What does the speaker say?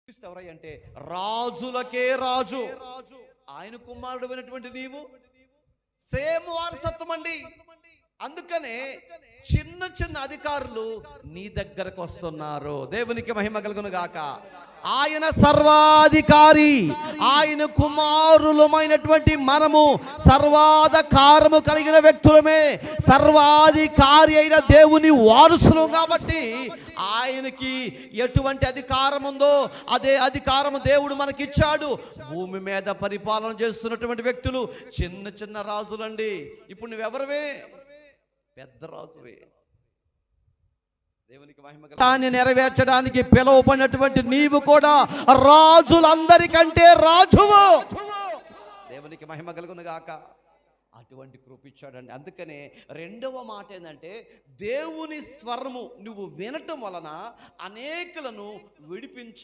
ఎవరై అంటే రాజులకే రాజు, ఆయన కుమారుడు అయినటువంటి నీవు సేమ్ వారసత్వం అండి. అందుకనే చిన్న చిన్న అధికారులు నీ దగ్గరకు వస్తున్నారు. దేవునికి మహిమ కలుగును గాక. ఆయన సర్వాధికారి, ఆయన కుమారులమైనటువంటి మనము సర్వాధికారము కలిగిన వ్యక్తులమే, సర్వాధికారి అయిన దేవుని వారసులు. కాబట్టి ఆయనకి ఎటువంటి అధికారం ఉందో అదే అధికారము దేవుడు మనకిచ్చాడు. భూమి మీద పరిపాలన చేస్తున్నటువంటి వ్యక్తులు చిన్న చిన్న రాజులండి. ఇప్పుడు నువ్వెవరివే? పెద్ద రాజువే. దేవునికి మహిమ నెరవేర్చడానికి పిలువబడినటువంటి నీవు కూడా రాజులందరికంటే రాజువు. దేవునికి మహిమ కలుగును గాక. అటువంటి కృపిచ్చాడండి. అందుకనే రెండవ మాట ఏంటంటే దేవుని స్వరము నువ్వు వినటం వలన అనేకులను విడిపించ